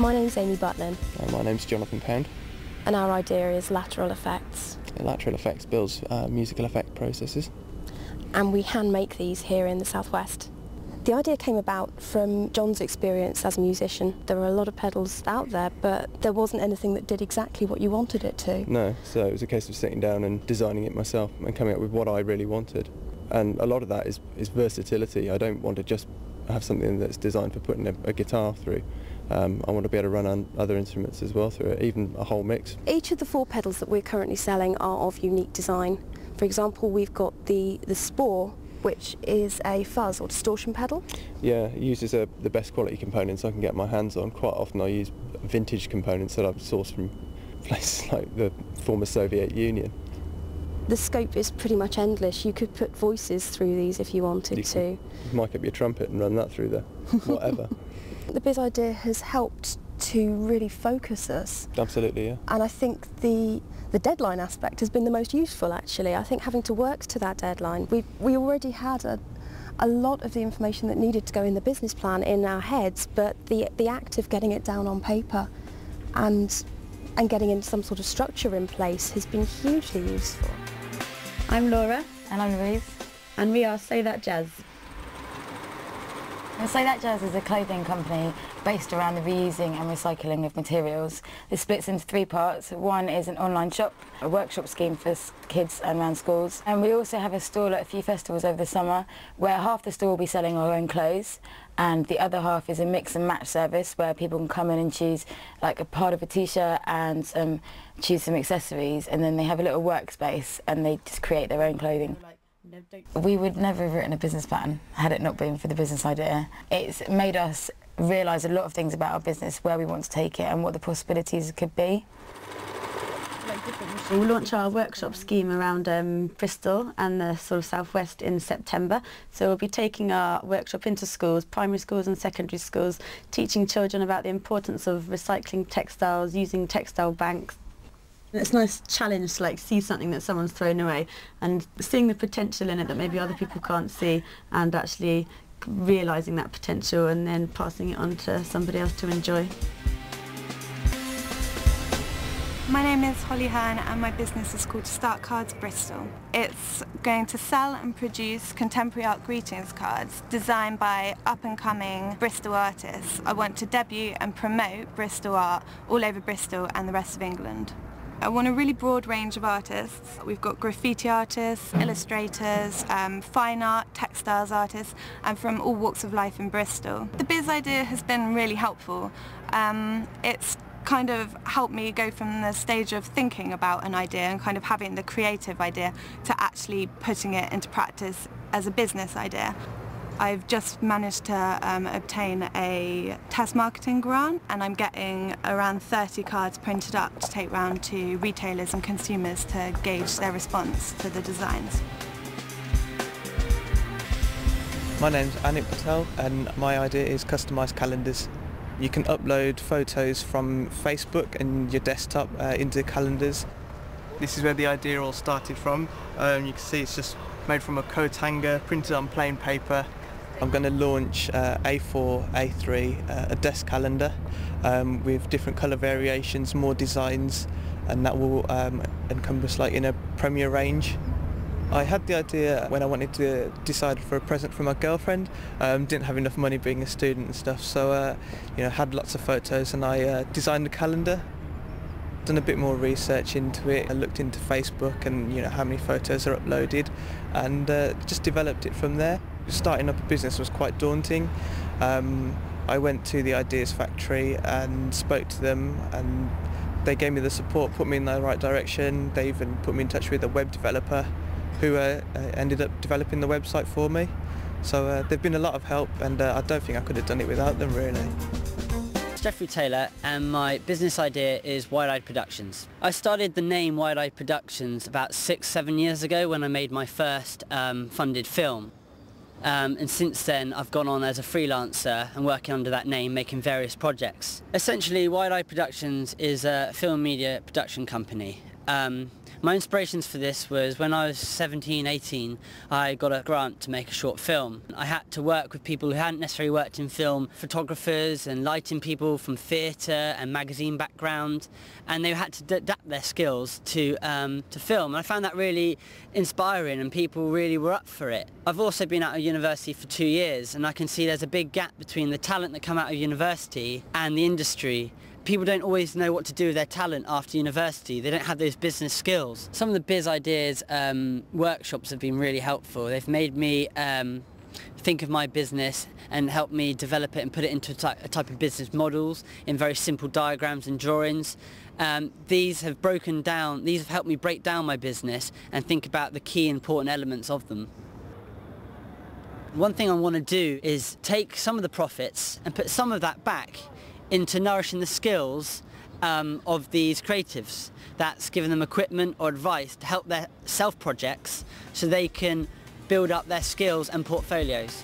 My name's Amy Butlin. My name's Jonathan Pound. And our idea is Lateral Effects. Lateral Effects builds musical effect processes. And we hand make these here in the southwest. The idea came about from John's experience as a musician. There were a lot of pedals out there, but there wasn't anything that did exactly what you wanted it to. No, so it was a case of sitting down and designing it myself and coming up with what I really wanted. And a lot of that is versatility. I don't want to just have something that's designed for putting a guitar through. I want to be able to run on other instruments as well through it, even a whole mix. Each of the 4 pedals that we're currently selling are of unique design. For example, we've got the Spore, which is a fuzz or distortion pedal. Yeah, it uses the best quality components I can get my hands on. Quite often I use vintage components that I've sourced from places like the former Soviet Union. The scope is pretty much endless. You could put voices through these if you wanted to. You mic up your trumpet and run that through there, whatever. The BizIdea has helped to really focus us. Absolutely, yeah. And I think the deadline aspect has been the most useful, actually. I think having to work to that deadline, we already had a lot of the information that needed to go in the business plan in our heads, but the act of getting it down on paper and getting in some sort of structure in place has been hugely useful. I'm Laura. And I'm Louise. And we are Say That Jazz. And Say That Jazz is a clothing company based around the reusing and recycling of materials. It splits into 3 parts. One is an online shop, a workshop scheme for kids and around schools. And we also have a stall at a few festivals over the summer where half the store will be selling our own clothes and the other half is a mix and match service where people can come in and choose like a part of a t-shirt and choose some accessories, and then they have a little workspace and they just create their own clothing. We would never have written a business plan had it not been for the business idea. It's made us realise a lot of things about our business, where we want to take it and what the possibilities could be. We'll launch our workshop scheme around Bristol and the sort of southwest in September. So we'll be taking our workshop into schools, primary schools and secondary schools, teaching children about the importance of recycling textiles, using textile banks. It's a nice challenge to see something that someone's thrown away and seeing the potential in it that maybe other people can't see, and actually realising that potential and then passing it on to somebody else to enjoy. My name is Holly Hearn and my business is called Start Cards Bristol. It's going to sell and produce contemporary art greetings cards designed by up-and-coming Bristol artists. I want to debut and promote Bristol art all over Bristol and the rest of England. I want a really broad range of artists. We've got graffiti artists, illustrators, fine art, textiles artists, and from all walks of life in Bristol. The BizIdea has been really helpful. It's kind of helped me go from the stage of thinking about an idea and kind of having the creative idea to actually putting it into practice as a business idea. I've just managed to obtain a test marketing grant, and I'm getting around 30 cards printed up to take round to retailers and consumers to gauge their response to the designs. My name's Anecdotal and my idea is customised calendars. You can upload photos from Facebook and your desktop into calendars. This is where the idea all started from. You can see it's just made from a coat hanger, printed on plain paper. I'm going to launch A4, A3, a desk calendar with different colour variations, more designs, and that will encompass in a premier range. I had the idea when I wanted to decide for a present for my girlfriend. Didn't have enough money being a student and stuff, so had lots of photos and I designed a calendar. Done a bit more research into it. I looked into Facebook and how many photos are uploaded, and just developed it from there. Starting up a business was quite daunting. I went to the Ideas Factory and spoke to them, and they gave me the support, put me in the right direction. They even put me in touch with a web developer who ended up developing the website for me. So they've been a lot of help, and I don't think I could have done it without them, really. Jeffrey Taylor, and my business idea is Wide-Eyed Productions. I started the name Wide-Eyed Productions about 6-7 years ago when I made my first funded film. And since then I've gone on as a freelancer and working under that name, making various projects. Essentially, Wide-Eyed Productions is a film media production company. My inspirations for this was when I was 17, 18, I got a grant to make a short film. I had to work with people who hadn't necessarily worked in film, photographers and lighting people from theatre and magazine background, and they had to adapt their skills to film. And I found that really inspiring, and people really were up for it. I've also been out of university for 2 years, and I can see there's a big gap between the talent that come out of university and the industry. People don't always know what to do with their talent after university. They don't have those business skills. Some of the BizIdeas workshops have been really helpful. They've made me think of my business and help me develop it and put it into a type of business models in very simple diagrams and drawings. These have helped me break down my business and think about the key important elements of them. One thing I want to do is take some of the profits and put some of that back into nourishing the skills of these creatives. That's giving them equipment or advice to help their self-projects so they can build up their skills and portfolios.